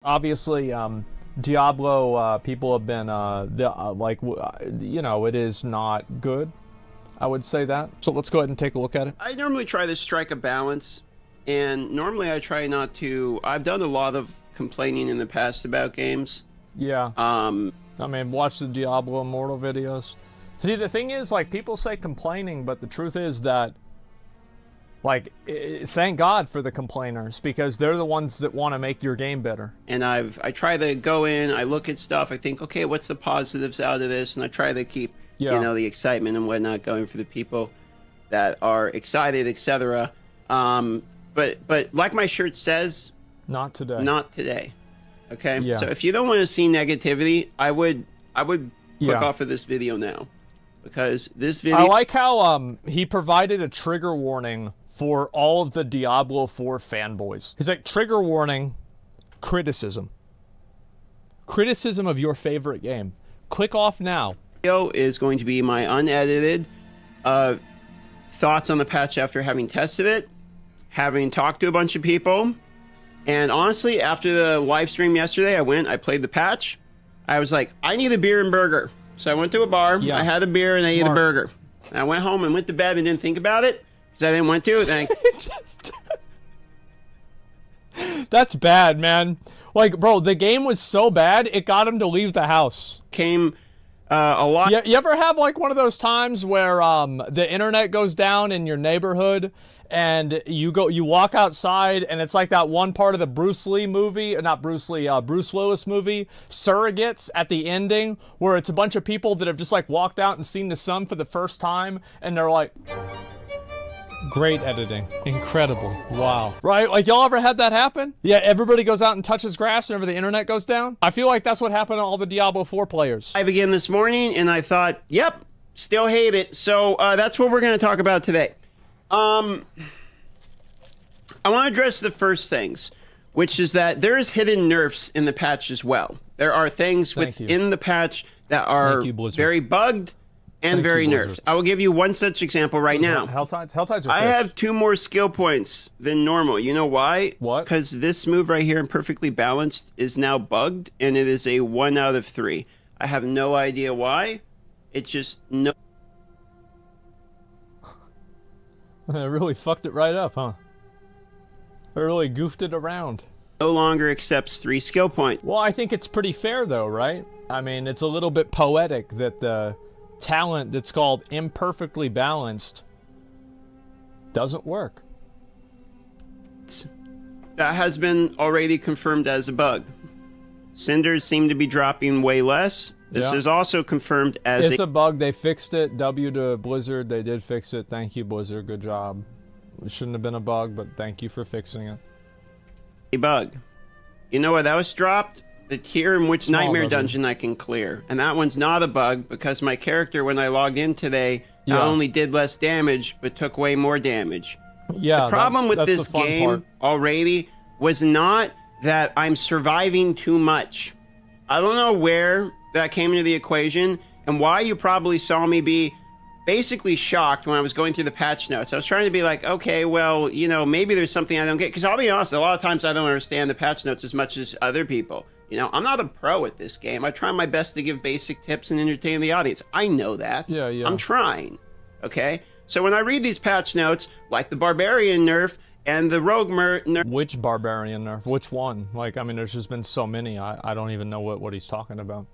Obviously, Diablo people have been you know, it is not good. I would say that. So let's go ahead and take a look at it. I normally try to strike a balance, and normally I try not to. I've done a lot of complaining in the past about games. Yeah. I mean, watch the Diablo Immortal videos. See, the thing is, like, people say complaining, but the truth is that, like, thank God for the complainers, because they're the ones that want to make your game better. And I try to go in, I look at stuff, I think, okay, what's the positives out of this? And I try to keep, you know, the excitement and whatnot going for the people that are excited, etc. But like my shirt says, not today. Not today. Okay? Yeah. So if you don't want to see negativity, I would click off of this video now. Because this video... I like how he provided a trigger warning for all of the Diablo 4 fanboys. He's like, trigger warning, criticism. Criticism of your favorite game. Click off now. Video is going to be my unedited thoughts on the patch after having tested it, having talked to a bunch of people, and honestly, after the live stream yesterday, I played the patch. I was like, I need a beer and burger. So I went to a bar, I had a beer, and I ate a burger. And I went home and went to bed and didn't think about it, because I didn't want to. That's bad, man. Like, bro, the game was so bad, it got him to leave the house. Came a lot. You ever have, like, one of those times where the internet goes down in your neighborhood, and you walk outside, and it's like that one part of the Bruce Lee movie, not Bruce Lee, Bruce Willis movie, Surrogates, at the ending, where it's a bunch of people that have just, like, walked out and seen the sun for the first time, and they're like, great editing. Incredible. Wow. Right? Like, y'all ever had that happen? Yeah, everybody goes out and touches grass whenever the internet goes down? I feel like that's what happened to all the Diablo 4 players. Live again this morning, and I thought, yep, still hate it. So that's what we're going to talk about today. I want to address the first things, which is that there is hidden nerfs in the patch as well. There are things within the patch that are very bugged and very nerfed. I will give you one such example right now. Helltides are I have 2 more skill points than normal. You know why? What? Because this move right here in Perfectly Balanced is now bugged, and it is a 1 out of 3. I have no idea why. It's just no... They really fucked it right up, huh? They really goofed it around. No longer accepts 3 skill points. Well, I think it's pretty fair, though, right? I mean, it's a little bit poetic that the talent that's called imperfectly balanced doesn't work. That has been already confirmed as a bug. Cinders seem to be dropping way less. This is also confirmed as a bug. They fixed it. W to Blizzard. They did fix it. Thank you, Blizzard. Good job. It shouldn't have been a bug, but thank you for fixing it. A bug. You know what? That was dropped. The tier in which Nightmare Dungeon I can clear. And that one's not a bug because my character, when I logged in today, not only did less damage, but took way more damage. Yeah, the problem with this game already was not that I'm surviving too much. I don't know where that came into the equation and why you probably saw me be basically shocked when I was going through the patch notes. I was trying to be like, okay, well, you know, maybe there's something I don't get. Because I'll be honest, a lot of times I don't understand the patch notes as much as other people. You know, I'm not a pro at this game. I try my best to give basic tips and entertain the audience. I know that. Yeah. I'm trying. Okay? So when I read these patch notes, like the Barbarian nerf and the Rogue nerf... Which Barbarian nerf? Which one? Like, I mean, there's just been so many. I don't even know what he's talking about.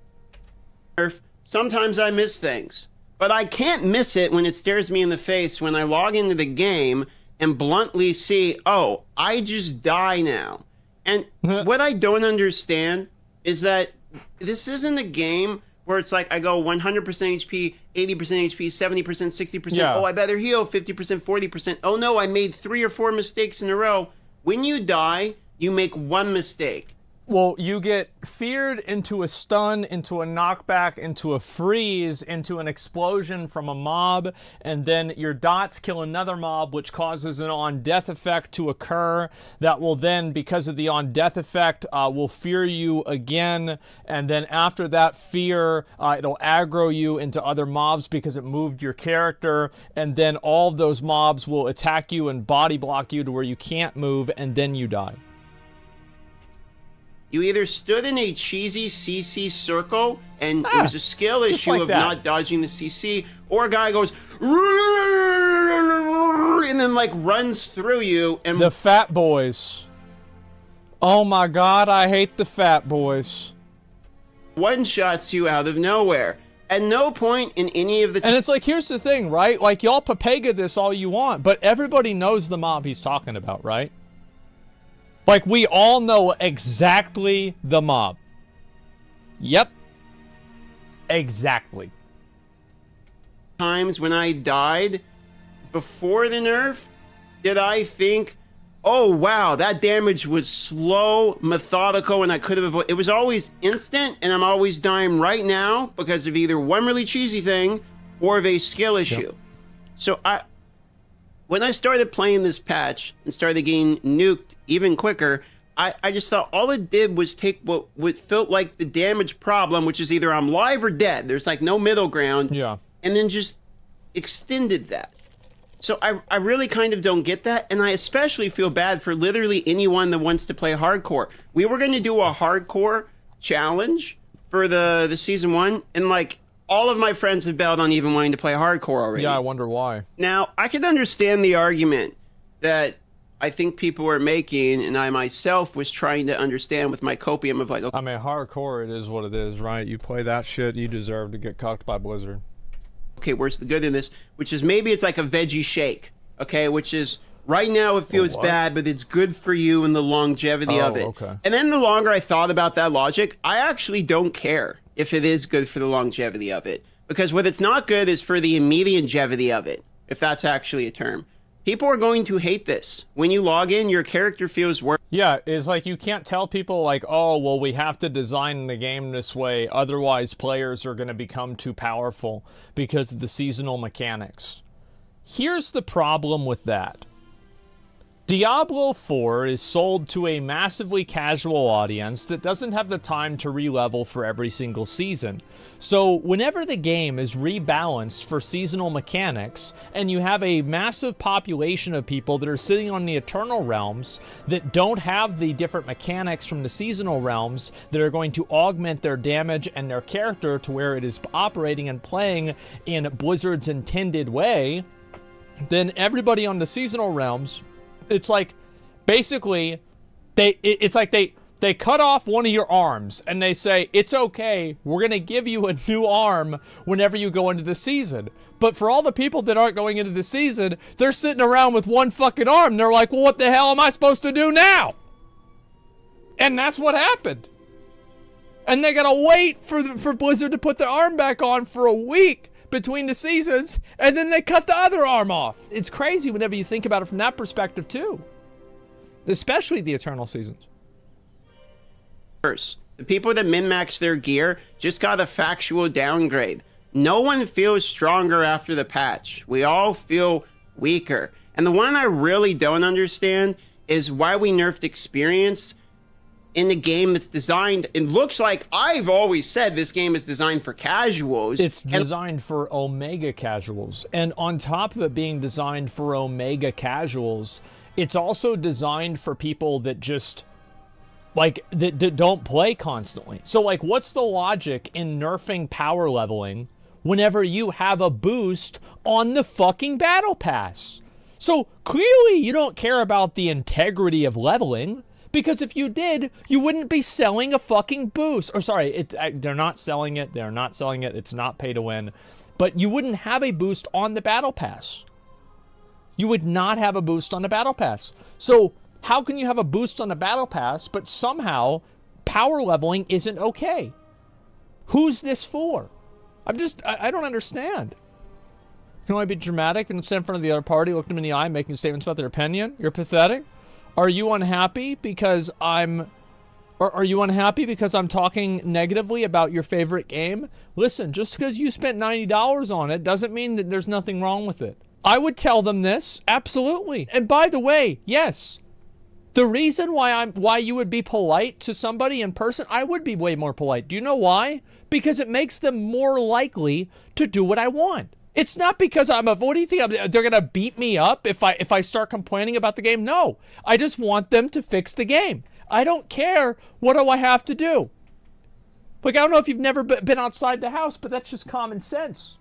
Sometimes I miss things. But I can't miss it when it stares me in the face when I log into the game and bluntly see, oh, I just die now. And what I don't understand is that this isn't a game where it's like I go 100% HP, 80% HP, 70%, 60%. Oh, I better heal 50%, 40%. Oh, no, I made 3 or 4 mistakes in a row. When you die, you make 1 mistake. Well, you get feared into a stun, into a knockback, into a freeze, into an explosion from a mob, and then your dots kill another mob, which causes an on-death effect to occur that will then, because of the on-death effect, will fear you again, and then after that fear, it'll aggro you into other mobs because it moved your character, and then all of those mobs will attack you and body block you to where you can't move, and then you die. You either stood in a cheesy CC circle, and it was a skill issue like of that. not dodging the CC, or a guy goes, and then like runs through you, and The fat boys. Oh my god, I hate the fat boys. one-shots you out of nowhere. At no point in any of the And it's like, here's the thing, right? Like, y'all Papega this all you want, but everybody knows the mob he's talking about, right? Like, we all know exactly the mob. Yep. Exactly. times when I died before the nerf did I think, oh wow, that damage was slow, methodical, and I could have avoided. It was always instant, and I'm always dying right now because of either one really cheesy thing or of a skill issue. Yep. So when I started playing this patch and started getting nuked even quicker, I just thought all it did was take what felt like the damage problem, which is either I'm live or dead. There's like no middle ground. Yeah. And then just extended that. So I really kind of don't get that, and I especially feel bad for literally anyone that wants to play hardcore. We were going to do a hardcore challenge for the season 1, and like all of my friends have bailed on even wanting to play hardcore already. Yeah, I wonder why. Now, I can understand the argument that I think people are making, and I myself was trying to understand with my copium of like, okay, I mean, hardcore, it is what it is, right? You play that shit, you deserve to get cucked by Blizzard. okay, where's the good in this? Which is maybe it's like a veggie shake, okay? Which is right now it feels bad, but it's good for you and the longevity of it. Okay. And then the longer I thought about that logic, I actually don't care if it is good for the longevity of it. Because what it's not good is for the immediate longevity of it, if that's actually a term. People are going to hate this. When you log in, your character feels worse. Yeah, it's like you can't tell people like, oh, well, we have to design the game this way, otherwise players are going to become too powerful because of the seasonal mechanics. Here's the problem with that. Diablo 4 is sold to a massively casual audience that doesn't have the time to re-level for every single season. So whenever the game is rebalanced for seasonal mechanics, and you have a massive population of people that are sitting on the Eternal Realms that don't have the different mechanics from the seasonal realms that are going to augment their damage and their character to where it is operating and playing in Blizzard's intended way, then everybody on the seasonal realms, it's like, basically, it's like they cut off one of your arms, and they say, it's okay, we're going to give you a new arm whenever you go into the season. But for all the people that aren't going into the season, they're sitting around with one fucking arm. They're like, well, what the hell am I supposed to do now? And that's what happened. And they got to wait for Blizzard to put the arm back on for a week between the seasons, and then they cut the other arm off. It's crazy whenever you think about it from that perspective too. Especially the Eternal seasons. The people that min-max their gear just got a factual downgrade. No one feels stronger after the patch. We all feel weaker. And the one I really don't understand is why we nerfed experience in the game that's designed, it looks like I've always said this game is designed for casuals. It's designed for Omega casuals. And on top of it being designed for Omega casuals, it's also designed for people that just, like, that don't play constantly. So, like, what's the logic in nerfing power leveling whenever you have a boost on the fucking battle pass? So, clearly you don't care about the integrity of leveling. Because if you did, you wouldn't be selling a fucking boost. Or sorry, they're not selling it. They're not selling it. It's not pay to win. But you wouldn't have a boost on the battle pass. You would not have a boost on the battle pass. So how can you have a boost on the battle pass, but somehow power leveling isn't okay? Who's this for? I don't understand. You can only be dramatic and stand in front of the other party, look them in the eye, making statements about their opinion. You're pathetic. Are you unhappy because are you unhappy because I'm talking negatively about your favorite game? Listen, just because you spent $90 on it doesn't mean that there's nothing wrong with it. I would tell them this, absolutely. And by the way, yes, the reason why you would be polite to somebody in person, I would be way more polite. Do you know why? Because it makes them more likely to do what I want. It's not because what do you think, they're going to beat me up if I start complaining about the game? No, I just want them to fix the game. I don't care. What do I have to do? Like, I don't know if you've never been outside the house, but that's just common sense.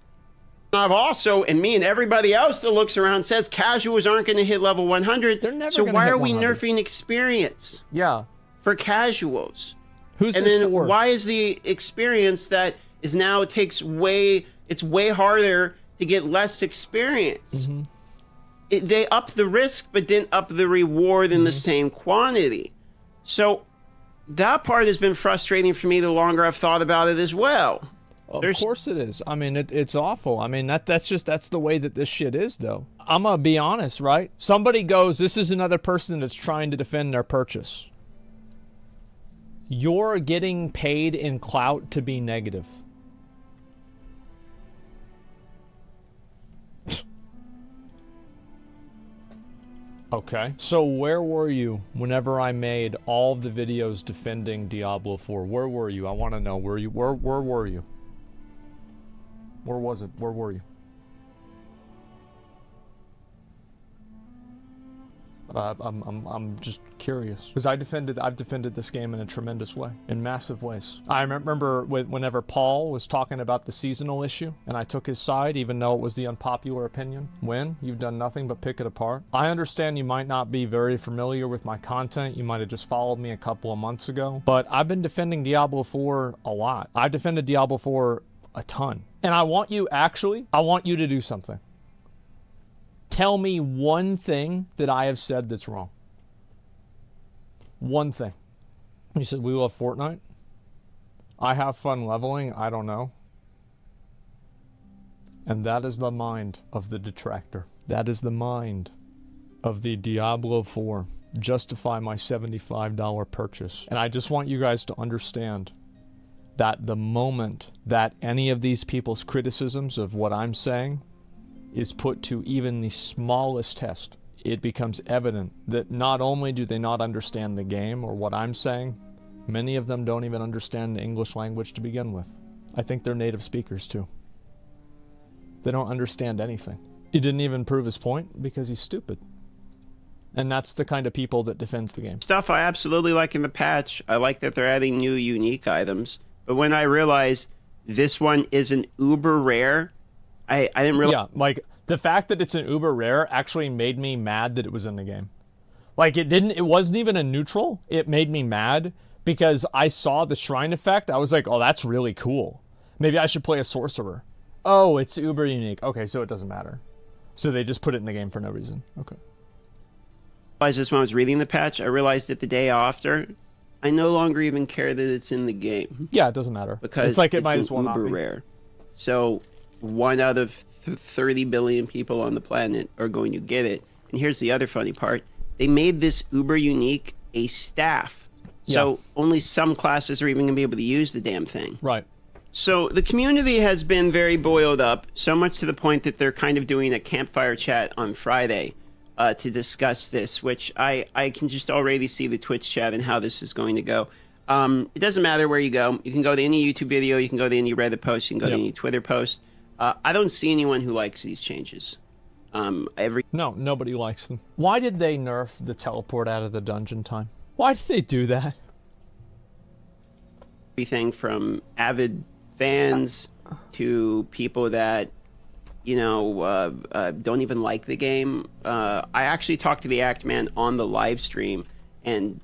I've also, and me and everybody else that looks around says casuals aren't going to hit level 100. They're never so gonna why hit are we 100. nerfing experience? Yeah. For casuals. Who's and this then for? why is the experience that is now it's way harder to get less experience? Mm-hmm. They up the risk but didn't up the reward in the same quantity. So that part has been frustrating for me the longer I've thought about it as well. Of course it is. I mean, it's awful. I mean, that's the way that this shit is, though. I'm gonna be honest, right? Somebody goes, this is another person that's trying to defend their purchase. You're getting paid in clout to be negative. Okay. So where were you whenever I made all of the videos defending Diablo 4? Where were you? I want to know. Where were you? Where was it? Where were you? I'm just curious because I've defended this game in a tremendous way, in massive ways. I remember whenever Paul was talking about the seasonal issue, and I took his side, even though it was the unpopular opinion. When you've done nothing but pick it apart. I understand you might not be very familiar with my content. You might have just followed me a couple of months ago, but I've been defending Diablo 4 a lot. I've defended Diablo 4 a ton, and I want you to do something. Tell me one thing that I have said that's wrong. One thing. You said we love Fortnite. I have fun leveling. I don't know. And that is the mind of the detractor. That is the mind of the Diablo 4. Justify my $75 purchase. And I just want you guys to understand that the moment that any of these people's criticisms of what I'm saying is put to even the smallest test, it becomes evident that not only do they not understand the game or what I'm saying, many of them don't even understand the English language to begin with. I think they're native speakers too. They don't understand anything. He didn't even prove his point because he's stupid. And that's the kind of people that defends the game. Stuff I absolutely like in the patch. I like that they're adding new unique items. But when I realized this one is an uber rare, I didn't realize. Yeah, like the fact that it's an uber rare actually made me mad that it was in the game. Like it wasn't even a neutral. It made me mad because I saw the shrine effect. I was like, oh, that's really cool. Maybe I should play a sorcerer. Oh, it's uber unique. Okay, so it doesn't matter. So they just put it in the game for no reason. Okay. This when I was reading the patch, I realized that the day after, I no longer even care that it's in the game. Yeah, it doesn't matter. Because it's like it it's might as well not be. Uber rare. So 1 out of 30 billion people on the planet are going to get it. And here's the other funny part. They made this uber unique a staff. So only some classes are even going to be able to use the damn thing. Right. So the community has been very boiled up, so much to the point that they're kind of doing a campfire chat on Friday to discuss this, which I can just already see the Twitch chat and how this is going to go. It doesn't matter where you go. You can go to any YouTube video. You can go to any Reddit post. You can go to any Twitter post. I don't see anyone who likes these changes. No, nobody likes them. Why did they nerf the teleport out of the dungeon time? Why did they do that? Everything from avid fans to people that, you know, don't even like the game. I actually talked to the Act Man on the live stream, and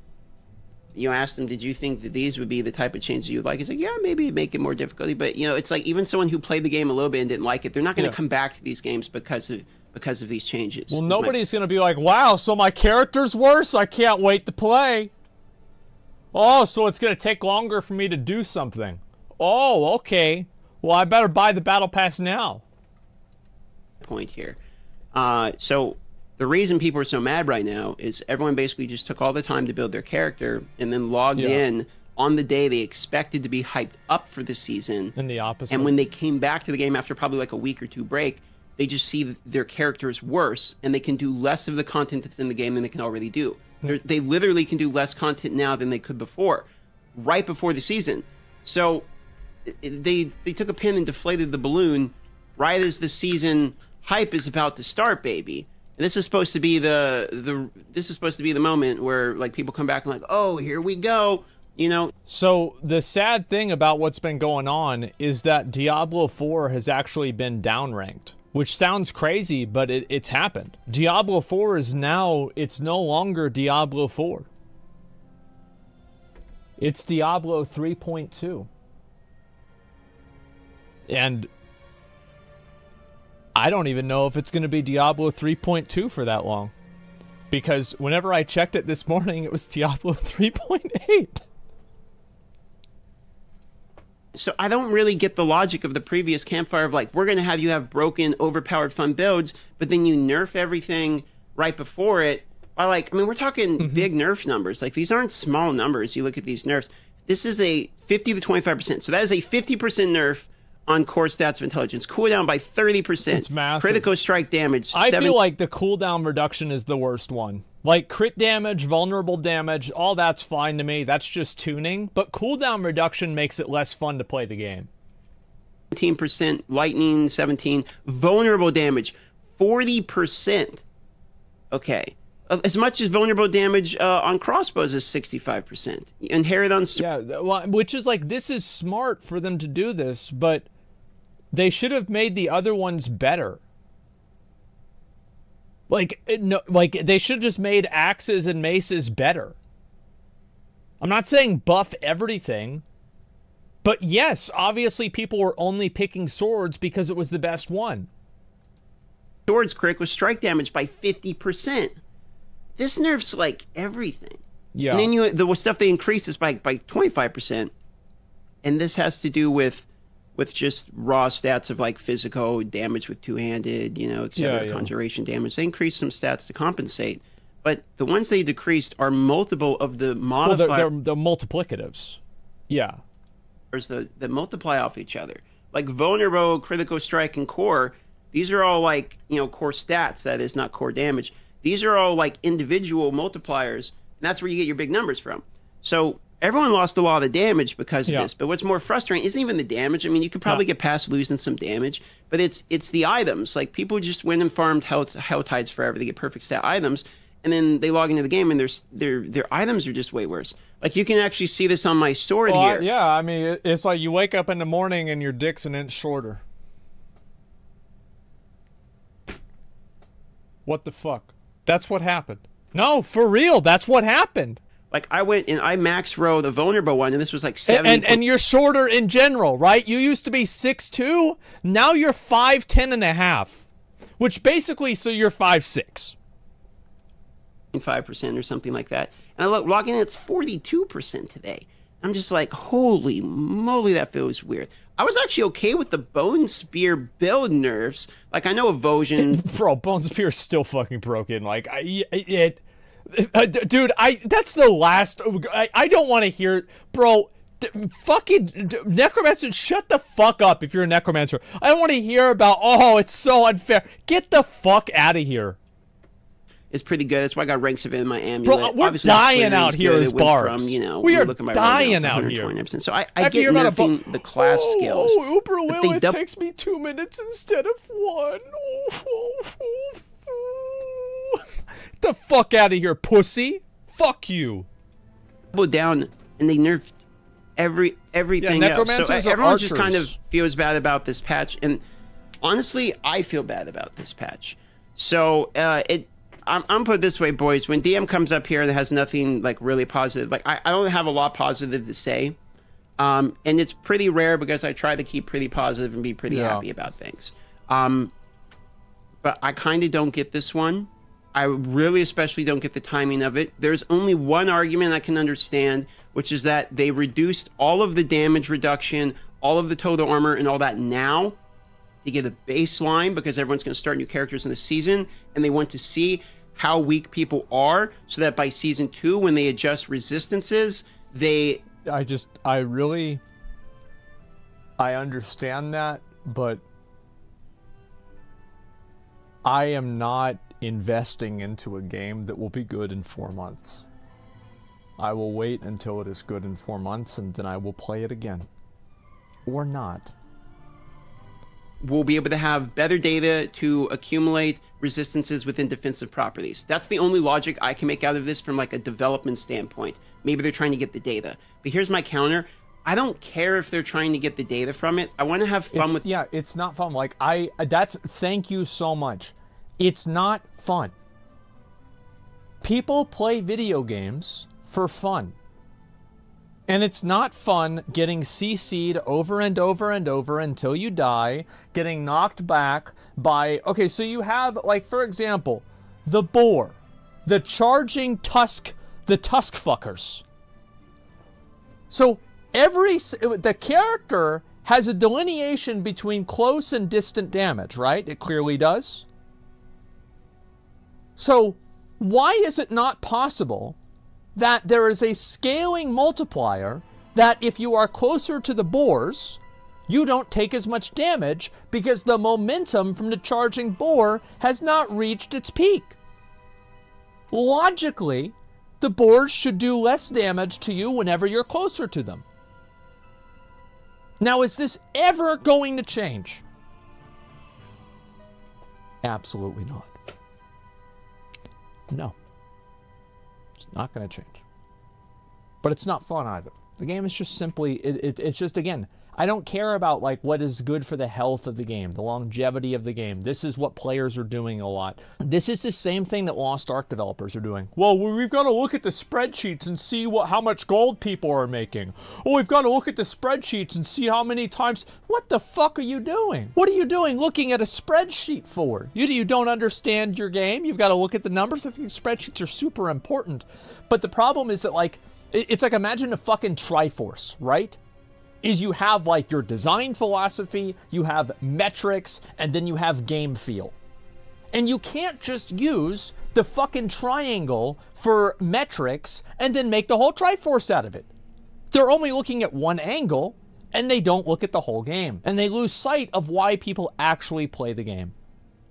you asked him, did you think that these would be the type of changes you would like? He's like, yeah, maybe make it more difficult. But, you know, it's like even someone who played the game a little bit and didn't like it, they're not going to come back to these games because of these changes. Well, nobody's going to be like, wow, so my character's worse? I can't wait to play. Oh, so it's going to take longer for me to do something. Oh, okay. Well, I better buy the Battle Pass now. Point here. So the reason people are so mad right now is everyone basically just took all the time to build their character and then logged in on the day they expected to be hyped up for the season. And the opposite. And when they came back to the game after probably like a week or two break, they just see that their character is worse and they can do less of the content that's in the game than they can already do. They literally can do less content now than they could before, right before the season. So they took a pin and deflated the balloon right as the season hype is about to start, baby. And this is supposed to be this is supposed to be the moment where like people come back and like, oh, here we go, you know. So the sad thing about what's been going on is that Diablo 4 has actually been downranked, which sounds crazy, but it's happened. Diablo 4 is now, it's no longer Diablo 4. It's Diablo 3.2. And I don't even know if it's going to be Diablo 3.2 for that long. Because whenever I checked it this morning, it was Diablo 3.8. So I don't really get the logic of the previous campfire of like, we're going to have you have broken, overpowered, fun builds, but then you nerf everything right before it. By like, I mean, we're talking big nerf numbers. Like, these aren't small numbers. You look at these nerfs. This is a 50 to 25%. So that is a 50% nerf on core stats of intelligence. Cooldown by 30%. It's massive. Critical strike damage. I feel like the cooldown reduction is the worst one. Like, crit damage, vulnerable damage, all that's fine to me. That's just tuning. But cooldown reduction makes it less fun to play the game. 17%, lightning, 17. Vulnerable damage, 40%. Okay. As much as vulnerable damage on crossbows is 65%. Inherit on... Yeah, well, which is like, this is smart for them to do this, but they should have made the other ones better. Like, no, like they should have just made axes and maces better. I'm not saying buff everything, but yes, obviously people were only picking swords because it was the best one. Swords crit with strike damage by 50%. This nerfs like everything. Yeah. And then the stuff they increase is by 25%. And this has to do with just raw stats of like physical damage with two-handed, you know, etc. Conjuration damage. They increase some stats to compensate. But the ones they decreased are multiple of the modifiers. Well, they're multiplicatives. Yeah. That multiply off each other. Like vulnerable, critical strike, and core, these are all like, you know, core stats. That is not core damage. These are all like individual multipliers, and that's where you get your big numbers from. So everyone lost a lot of damage because of this. But what's more frustrating isn't even the damage. I mean, you could probably get past losing some damage, but it's the items. Like, people just went and farmed Hell Tides forever. They get perfect stat items, and then they log into the game, and their items are just way worse. Like, you can actually see this on my sword here. Yeah, I mean, it's like you wake up in the morning and your dick's an inch shorter. What the fuck? That's what happened. No, for real, that's what happened. Like, I went and I max row the vulnerable one, and this was like 70. And you're shorter in general, right? You used to be 6'2", now you're 5'10 and a half, which basically, so you're 5'6". 5% or something like that. And I log in, it's 42% today. I'm just like, holy moly, that feels weird. I was actually okay with the Bone Spear build nerfs. Like, I know Evosion... Bro, Bone Spear is still fucking broken. Like, dude, that's the last... I don't want to hear... Bro, fucking... Necromancer, shut the fuck up if you're a Necromancer. I don't want to hear about, oh, it's so unfair. Get the fuck out of here. Is pretty good. That's why I got ranks of it in my amulet. Bro, we're obviously, dying out here as barbs. From, you know, we are dying out here. So I get nerfing the class skills. Oh, Uber Will, it takes me 2 minutes instead of 1. Get the fuck out of here, pussy. Fuck you. Double down, and they nerfed everything else. So everyone just kind of feels bad about this patch, and honestly, I feel bad about this patch. So I'm put it this way, boys. When DM comes up here that has nothing like really positive, like I don't have a lot positive to say, and it's pretty rare because I try to keep pretty positive and be pretty happy about things. But I kind of don't get this one. I really especially don't get the timing of it. There's only one argument I can understand, which is that they reduced all of the damage reduction, all of the total armor, and all that now to get a baseline because everyone's going to start new characters in the season, and they want to see how weak people are so that by season 2, when they adjust resistances, I understand that, but I am not investing into a game that will be good in 4 months. I will wait until it is good in 4 months, and then I will play it again. Or not. will be able to have better data to accumulate resistances within defensive properties. That's the only logic I can make out of this from like a development standpoint. Maybe they're trying to get the data. But here's my counter. I don't care if they're trying to get the data from it. I want to have fun with... Yeah, it's not fun. Like, thank you so much. It's not fun. People play video games for fun. And it's not fun getting CC'd over and over and over until you die, getting knocked back by... Okay, so you have, like, for example, the boar, the charging tusk, the tusk fuckers. So the character has a delineation between close and distant damage, right? It clearly does. So why is it not possible that there is a scaling multiplier that if you are closer to the boars, you don't take as much damage because the momentum from the charging boar has not reached its peak? Logically, the boars should do less damage to you whenever you're closer to them. Now, is this ever going to change? Absolutely not. No. It's not going to change. But it's not fun either. The game is just simply, it's just, again, I don't care about like what is good for the health of the game, the longevity of the game. This is what players are doing a lot. This is the same thing that Lost Ark developers are doing. Well, we've got to look at the spreadsheets and see how much gold people are making. Oh, we've got to look at the spreadsheets and see how many times. What the fuck are you doing? What are you doing looking at a spreadsheet for? You don't understand your game. You've got to look at the numbers. I think spreadsheets are super important. But the problem is that, like, it's like, imagine a fucking Triforce, right? Is you have like your design philosophy, you have metrics, and then you have game feel. And you can't just use the fucking triangle for metrics and then make the whole Triforce out of it. They're only looking at one angle, and they don't look at the whole game. And they lose sight of why people actually play the game.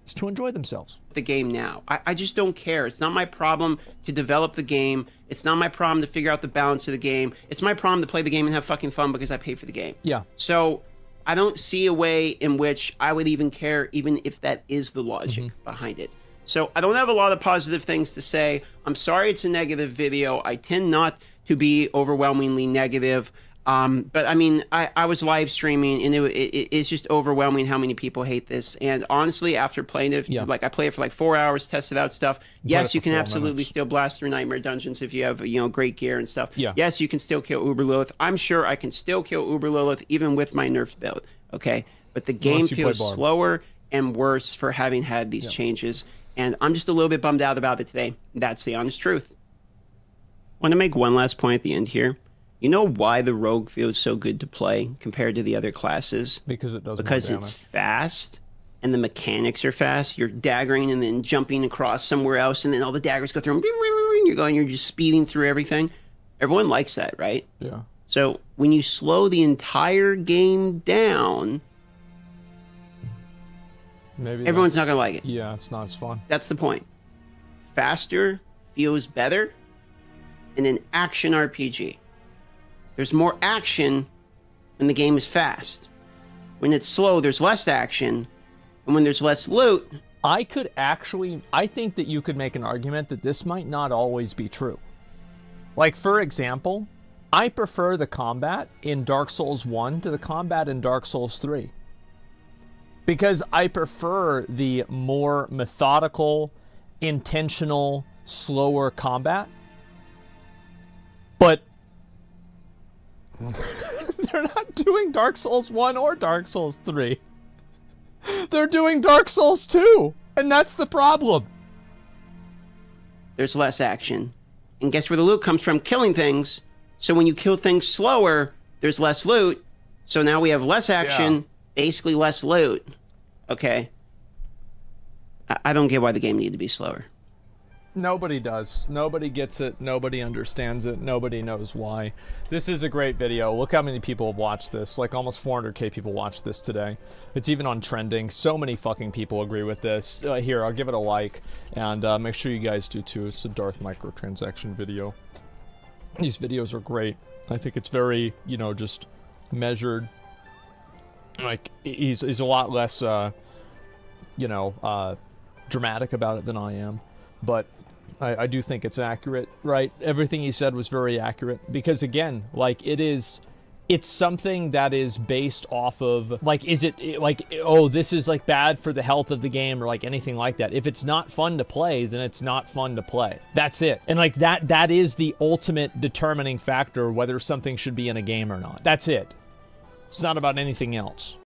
It's to enjoy themselves. The game now. I just don't care. It's not my problem to develop the game. It's not my problem to figure out the balance of the game. It's my problem to play the game and have fucking fun because I pay for the game. Yeah. So I don't see a way in which I would even care, even if that is the logic behind it. So I don't have a lot of positive things to say. I'm sorry it's a negative video. I tend not to be overwhelmingly negative. But I mean, I was live streaming, and it's just overwhelming how many people hate this. And honestly, after playing it, like I played it for like 4 hours, tested out stuff. Yes, you can absolutely still blast through Nightmare Dungeons if you have, you know, great gear and stuff. Yeah. Yes, you can still kill Uber Lilith. I'm sure I can still kill Uber Lilith even with my nerfed build. Okay, but the game feels slower and worse for having had these changes, and I'm just a little bit bummed out about it today. That's the honest truth. I want to make one last point at the end here. You know why the rogue feels so good to play compared to the other classes? Because it does Because it's fast, and the mechanics are fast. You're daggering and then jumping across somewhere else, and then all the daggers go through, and you're just speeding through everything. Everyone likes that, right? Yeah. So when you slow the entire game down, maybe everyone's not going to like it. Yeah, it's not as fun. That's the point. Faster feels better in an action RPG. There's more action when the game is fast. When it's slow, there's less action. And when there's less loot... I think that you could make an argument that this might not always be true. Like, for example, I prefer the combat in Dark Souls 1 to the combat in Dark Souls 3. Because I prefer the more methodical, intentional, slower combat. But they're not doing Dark Souls 1 or Dark Souls 3. They're doing Dark Souls 2, and that's the problem. There's less action. And guess where the loot comes from? Killing things. So when you kill things slower, there's less loot. So now we have less action, basically less loot. Okay. I don't get why the game needed to be slower. Nobody does. Nobody gets it. Nobody understands it. Nobody knows why. This is a great video. Look how many people have watched this. Like almost 400k people watched this today. It's even on trending. So many fucking people agree with this. Here, I'll give it a like. And make sure you guys do too. It's a Darth microtransaction video. These videos are great. I think it's very, you know, just measured. Like, he's a lot less, you know, dramatic about it than I am. But I do think it's accurate, right? Everything he said was very accurate. Because, again, like, it's something that is based off of, like, is it, like, oh, this is, like, bad for the health of the game or, like, anything like that. If it's not fun to play, then it's not fun to play. That's it. And, like, that is the ultimate determining factor whether something should be in a game or not. That's it. It's not about anything else.